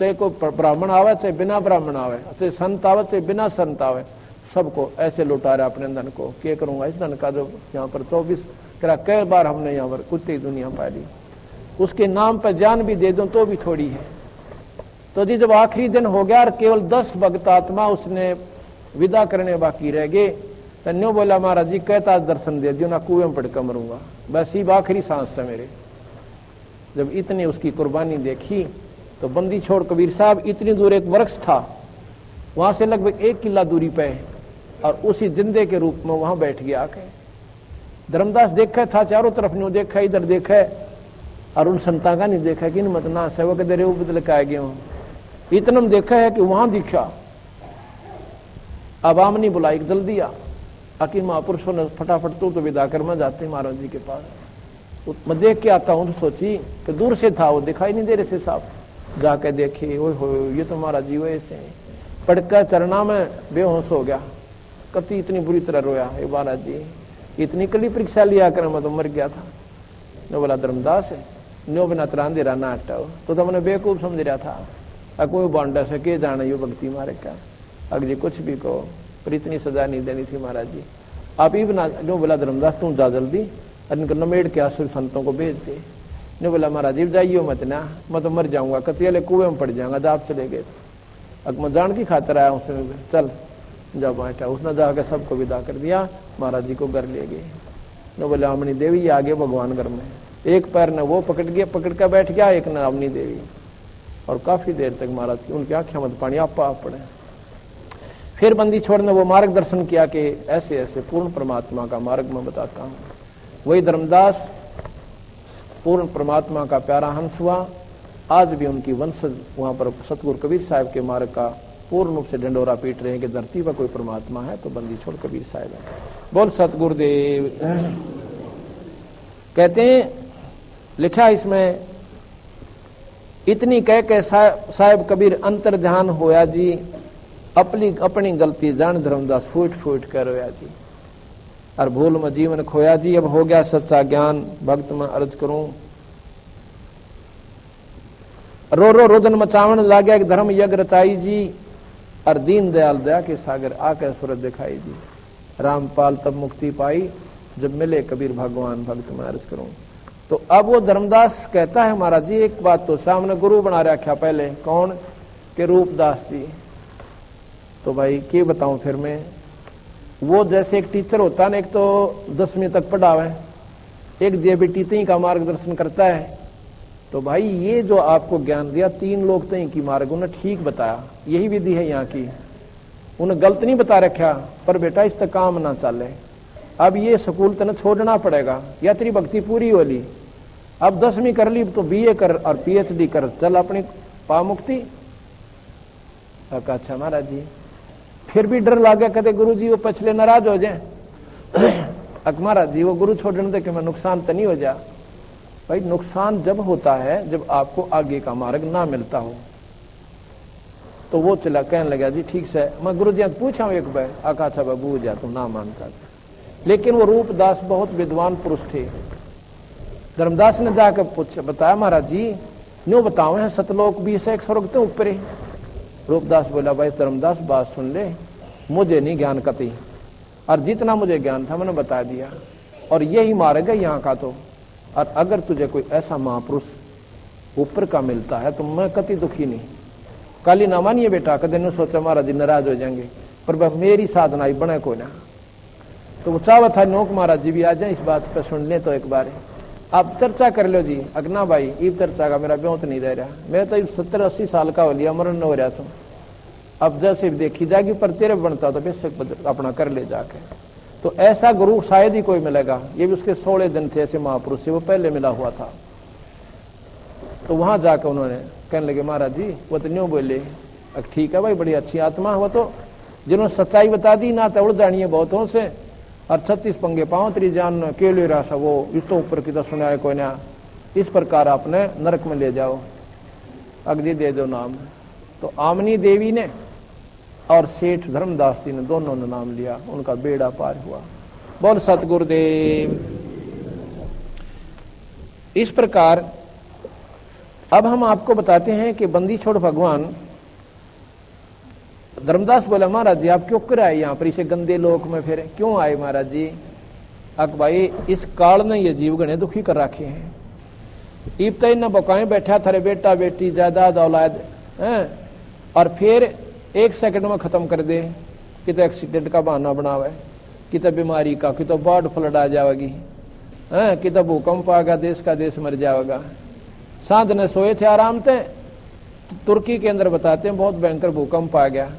चाहे कोई ब्राह्मण आवे चाहे बिना ब्राह्मण आवे, चाहे संत आवे चाहे बिना संत आवे, सबको ऐसे लुटा रहा अपने धन को। क्या करूंगा इस धन का जो यहाँ पर 24 करा, कई बार हमने यहाँ पर कुत्ते दुनिया पाली, उसके नाम पर जान भी दे दूं तो भी थोड़ी है। तो जी जब आखिरी दिन हो गया और केवल 10 भक्त आत्मा उसने विदा करने बाकी रह गए, तो न्यू बोला महाराज जी कहता दर्शन दे दियो ना, कुएं में पड़कर मरूंगा, बस ही आखिरी सांस था मेरे। जब इतनी उसकी कुर्बानी देखी तो बंदी छोड़ कबीर साहब इतनी दूर एक वृक्ष था, वहां से लगभग 1 किला दूरी पे, और उसी जिंदे के रूप में वहां बैठ गया आके। धर्मदास देखा था चारों तरफ, न्यू देखा इधर देखा और उन संता का नहीं देखा कि मत ना सेवक दे रे बदल के आ गए हूं, इतना देखा है कि वहां दिखा। अब आमनी बुलाई जल्दी आ, आखिर महापुरुषों ने फटाफट तो विदा कर मैं जाते महाराज जी के पास। मैं देख के आता हूं तो सोची कि दूर से था, वो दिखाई नहीं दे रहे थे साहब। जाके देखे ओए हो ये तो महाराज जी वैसे पड़कर चरना में बेहोश हो गया, कति इतनी बुरी तरह रोया, हे महाराज जी इतनी कली परीक्षा लिया कर मैं तो मर गया था। नो बोला धर्मदास है नो बिना तरान दे रहा ना हटाओ, तो मैंने बेवकूफ समझ रहा था, कोई बांडा से के जाना यो भक्ति मारे का, अगर जी कुछ भी कहो पर इतनी सजा नहीं देनी थी महाराज जी, आप ही बना। नो बोला धर्मदास तू जा जल्दी और इनको नमेड़ के आसुर संतों को भेज दे। नो बोला महाराज जी जाइयो मत ना, मैं तो मर जाऊंगा, कतियाले कुएं में पड़ जाऊंगा, जब आप चले गए। अब मैं जान की खातर आया उसमें, चल जब बैठा, उसने जाकर सबको विदा कर दिया, महाराज जी को घर ले गए। नो बोला अमनी देवी आगे भगवान घर में, एक पैर ने वो पकड़ कर बैठ गया, एक ने अमनी देवी, और काफी देर तक महाराज की उनकी आंखें मत पानी आप पड़े। फिर बंदी छोड़ने वो मार्गदर्शन किया कि ऐसे ऐसे पूर्ण परमात्मा का मार्ग मैं बताता हूँ। वही धर्मदास पूर्ण परमात्मा का प्यारा हंस हुआ। आज भी उनकी वंशज वहां पर सतगुरु कबीर साहब के मार्ग का पूर्ण रूप से डंडोरा पीट रहे हैं कि धरती पर कोई परमात्मा है तो बंदी छोड़ कबीर साहब है। बोल सतगुरुदेव। कहते हैं लिखा इसमें, इतनी कह के साहब कबीर अंतर ध्यान होया जी, अपनी गलती जान धर्मदास फूट फूट कर रोया जी, और भूल में जीवन खोया जी, अब हो गया सच्चा ज्ञान भक्त में अर्ज करूं। रो रो रोदन मचावन लाग्या कि धर्म यज्ञ रचाई जी, और दीन दयाल दया के सागर आकर सूरत दिखाई जी। रामपाल तब मुक्ति पाई जब मिले कबीर भगवान भक्त में अर्ज करूं। तो अब वो धर्मदास कहता है महाराज जी एक बात तो सामने गुरु बना रखा पहले, कौन के रूपदास जी। तो भाई क्या बताऊं फिर मैं, वो जैसे एक टीचर होता ना, एक तो 10वीं तक पढ़ावे, एक जेबीटी तई का मार्गदर्शन करता है। तो भाई ये जो आपको ज्ञान दिया 3 लोग तई की मार्ग उन्हें ठीक बताया, यही विधि है यहाँ की, उन्हें गलत नहीं बता रखा, पर बेटा इस तक काम ना चले, अब ये स्कूल तेने छोड़ना पड़ेगा, या तेरी भक्ति पूरी होली, अब 10वीं कर ली तो BA कर और PhD कर, चल अपनी पा मुक्ति। अच्छा महाराज जी, फिर भी डर लगा, कहते गुरु जी वो पछले नाराज हो जाए, महाराज जी वो गुरु छोड़ने दे कि मैं नुकसान तो नहीं हो जा। भाई नुकसान जब होता है जब आपको आगे का मार्ग ना मिलता हो। तो वो चला कहने लगा जी ठीक से मैं गुरु जी पूछा एक बार आका था बाबू जा तुम ना मानता। लेकिन वो रूपदास बहुत विद्वान पुरुष थे। धर्मदास ने जाकर पूछ बताया महाराज जी न्यू बताओ है सतलोक भी से 1 स्वर्ग तो ऊपर है। रूपदास बोला भाई धर्मदास बात सुन ले, मुझे नहीं ज्ञान कती और जितना मुझे ज्ञान था मैंने बता दिया और यही मार्ग है यहाँ का। तो और अगर तुझे कोई ऐसा महापुरुष ऊपर का मिलता है तो मैं कति दुखी नहीं। काली ना मानिए बेटा, कदे न सोचा महाराज जी नाराज हो जाएंगे, पर वह मेरी साधना ही बने को ना। तो वो चाहता था नोक महाराज जी भी आ जाए इस बात पर सुन ले तो एक बार आप चर्चा कर लो जी। अगना भाई इस चर्चा का मेरा ब्योत नहीं रह रहा, मैं तो 70-80 साल का हो लिया, मरण हो रहा सू। अब जैसे देखी जाएगी पर तेरे बनता तो बेशक अपना कर ले जाके। तो ऐसा गुरु शायद ही कोई मिलेगा। ये भी उसके 16 दिन थे ऐसे महापुरुष से वो पहले मिला हुआ था। तो वहां जाकर उन्होंने कहने लगे महाराज जी वो तो न्यू बोले ठीक है भाई बड़ी अच्छी आत्मा हुआ, तो जिन्होंने सच्चाई बता दी ना तो उड़ जानिए बहुतों से और 36 पंगे पाओ तेरी जान केले रहा वो इस तो ऊपर की तो सुनाए कोई ना, इस प्रकार आपने नरक में ले जाओ, अगली दे दो नाम। तो आमनी देवी ने और सेठ धर्मदास जी ने दोनों ने नाम लिया, उनका बेड़ा पार हुआ। बोल सतगुरुदेव। इस प्रकार अब हम आपको बताते हैं कि बंदी छोड़ भगवान। धर्मदास बोला महाराज जी आप क्यों कर आए यहाँ पर इसे गंदे लोक में, फिर क्यों आए महाराज जी? अक भाई इस काल ने ये जीव गणे दुखी कर रखे हैं। इब तय न बकाए बैठा थारे बेटा बेटी जायदाद औलाद और फिर 1 सेकंड में खत्म कर दे, कि तो एक्सीडेंट का बहाना बनावे, कि तो बीमारी का, कि तो बाढ़ फ्लड आ जाएगी, कि तो भूकंप आ गया देश का देश मर जाएगा। सांध ने सोए थे आराम से, तुर्की के अंदर बताते हैं बहुत भयंकर भूकंप आ गया।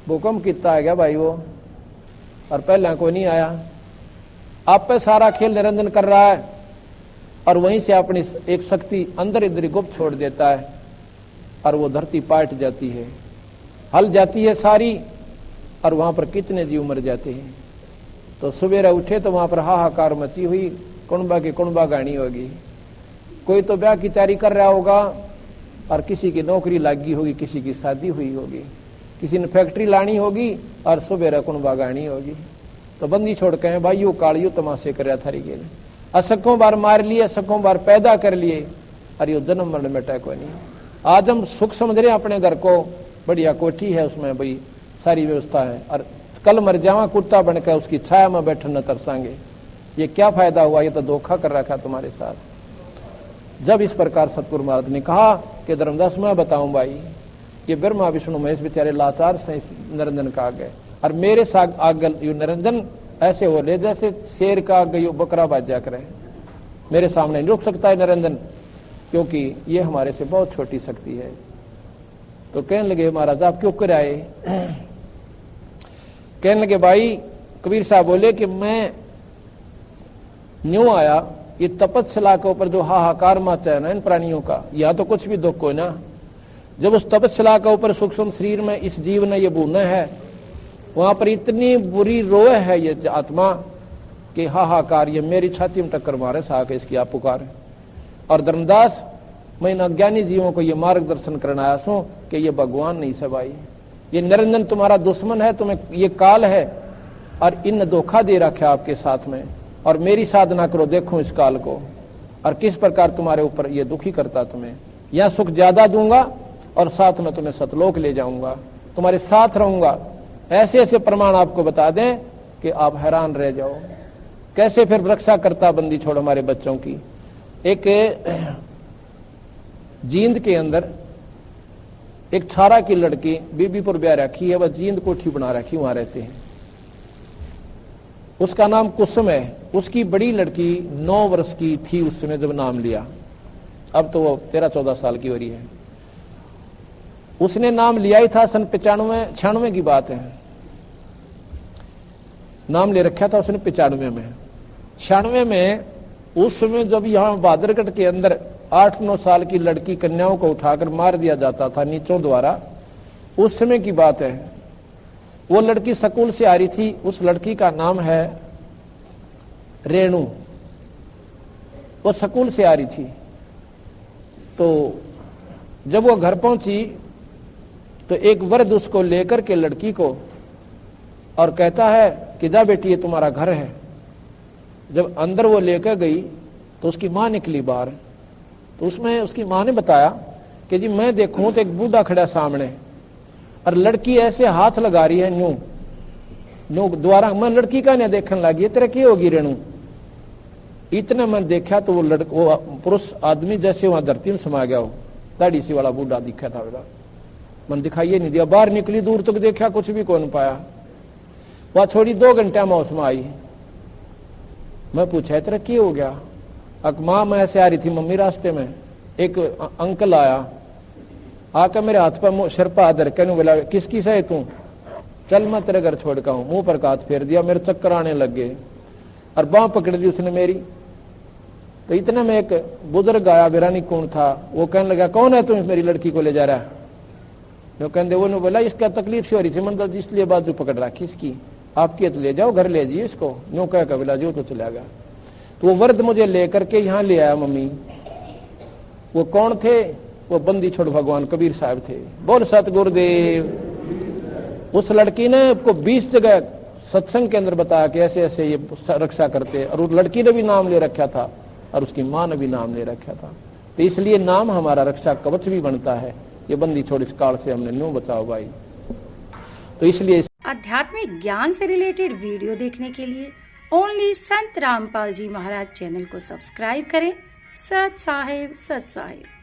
भूकंप कितना आ गया भाई वो, और पहला कोई नहीं आया। आप पे सारा खेल निरंजन कर रहा है और वहीं से अपनी एक शक्ति अंदर इधर गुप्त छोड़ देता है और वो धरती पाट जाती है, हल जाती है सारी, और वहां पर कितने जीव मर जाते हैं। तो सवेरे उठे तो वहां पर हाहाकार मची हुई, कुणबा की कुणबा गानी होगी। कोई तो ब्याह की तैयारी कर रहा होगा और किसी की नौकरी लगी होगी, किसी की शादी हुई होगी, किसी ने फैक्ट्री लानी होगी और सवेरे कुणबा गानी होगी। तो बंदी छोड़ के भाई यू कालियो तमाशे कर रहा था री गेल, असकों बार मार लिए, असकों बार पैदा कर लिए, और यो जन्म मरण में टैक नहीं। आज हम सुख समझ रहे हैं अपने घर को, बढ़िया कोठी है उसमें भाई सारी व्यवस्था है, और कल मर जावा कुत्ता बनकर उसकी छाया में बैठन न तरसांगे। ये क्या फायदा हुआ? ये तो धोखा कर रखा तुम्हारे साथ। जब इस प्रकार सतगुरु महाराज ने कहा कि धर्मदास मैं बताऊं भाई, ये ब्रह्मा विष्णु महेश बेचारे लाचार से निरंजन का गए, और मेरे साथ आगल यू निरंजन ऐसे हो ले जैसे शेर का आगे यू बकरा बाजा करे। मेरे सामने नहीं रुक सकता है निरंजन, क्योंकि ये हमारे से बहुत छोटी शक्ति है। तो कहने लगे महाराज आप क्यों कर आए? कहने लगे भाई कबीर साहब बोले कि मैं न्यू आया, ये तपस्या के ऊपर जो हाहाकार मचा है ना इन प्राणियों का, यहाँ तो कुछ भी दुख हो ना, जब उस तपस्या के ऊपर सूक्ष्म शरीर में इस जीव ने ये बूना है, वहां पर इतनी बुरी रोए है ये आत्मा कि हाहाकार ये मेरी छाती में टक्कर मारे साके इसकी आप पुकार। और धर्मदास मैं इन अज्ञानी जीवों को ये मार्गदर्शन करना आया सू कि ये भगवान नहीं से भाई, ये निरंजन तुम्हारा दुश्मन है, तुम्हें ये काल है और इन धोखा दे रखा आपके साथ में, और मेरी साधना करो देखो इस काल को, और किस प्रकार तुम्हारे ऊपर ये दुखी करता। तुम्हें यहां सुख ज्यादा दूंगा और साथ में तुम्हें सतलोक ले जाऊंगा, तुम्हारे साथ रहूंगा। ऐसे ऐसे प्रमाण आपको बता दें कि आप हैरान रह जाओ। कैसे फिर रक्षा करता बंदी छोड़ हमारे बच्चों की। एक जींद के अंदर एक छारा की लड़की बीबीपुर ब्याह रखी है, वह जींद कोठी बना रखी, वहां रहते हैं। उसका नाम कुसुम है। उसकी बड़ी लड़की 9 वर्ष की थी उस समय जब नाम लिया, अब तो वो 13-14 साल की हो रही है। उसने नाम लिया ही था सन 95-96 की बात है, नाम ले रखा था उसने 95 में। 96 में उस समय जब यहां बादरगढ़ के अंदर 8-9 साल की लड़की कन्याओं को उठाकर मार दिया जाता था नीचों द्वारा, उस समय की बात है। वो लड़की स्कूल से आ रही थी, उस लड़की का नाम है रेणु, वो स्कूल से आ रही थी। तो जब वो घर पहुंची तो एक वृद्ध उसको लेकर के लड़की को और कहता है कि जा बेटी, ये तुम्हारा घर है। जब अंदर वो लेकर गई तो उसकी मां निकली बाहर। तो उसमें उसकी मां ने बताया कि जी मैं देखूं तो एक बूढ़ा खड़ा सामने और लड़की ऐसे हाथ लगा रही है न्यू न्यू द्वारा। मैं लड़की का नहीं देखने लगी, तेरा क्या होगी रेणु। इतने मैं देखा तो वो पुरुष आदमी जैसे वहां धरती में समा गया हो, दाढ़ी सी वाला बूढ़ा दिखा था मेरा। मन दिखाई नहीं दिया, बाहर निकली दूर तक देखा कुछ भी कौन पाया। वह छोड़ी 2 घंटे मौसम आई। मैं पूछा तेरा क्या हो गया। मां मैं ऐसे आ रही थी मम्मी, रास्ते में एक अंकल आया, आकर मेरे हाथ पर सिर पर हाथ रख बोला किसकी से तू, चल मैं तेरे घर छोड़ का हूं। मुंह पर हाथ फेर दिया, मेरे चक्कर आने लग गए और बांह पकड़ दी उसने मेरी। तो इतने में एक बुजुर्ग आया, बिरानी कौन था, वो कहने लगा कौन है तुम मेरी लड़की को ले जा रहा है। वो कहते वो ने बोला इसका तकलीफ से हो रही थी, मतलब इसलिए बाजू पकड़ रखी इसकी, आपकी तो ले जाओ घर ले जाइए इसको। यूं कह कर बोला जो तो चला गया। तो वो वृद्ध मुझे लेकर के यहाँ ले आया मम्मी। वो कौन थे, वो बंदी छोड़ भगवान कबीर साहब थे। बोल सतगुरुदेव। उस लड़की ने को 20 जगह सत्संग के अंदर बताया कि ऐसे ऐसे ये रक्षा करते, और उस लड़की ने भी नाम ले रखा था और उसकी मां ने भी नाम ले रखा था। तो इसलिए नाम हमारा रक्षा कवच भी बनता है। ये बंदी छोड़ इस काल से हमने न्यू बचाओ भाई। तो इसलिए आध्यात्मिक ज्ञान से रिलेटेड वीडियो देखने के लिए ओनली संत रामपाल जी महाराज चैनल को सब्सक्राइब करें। सत साहिब सत साहिब।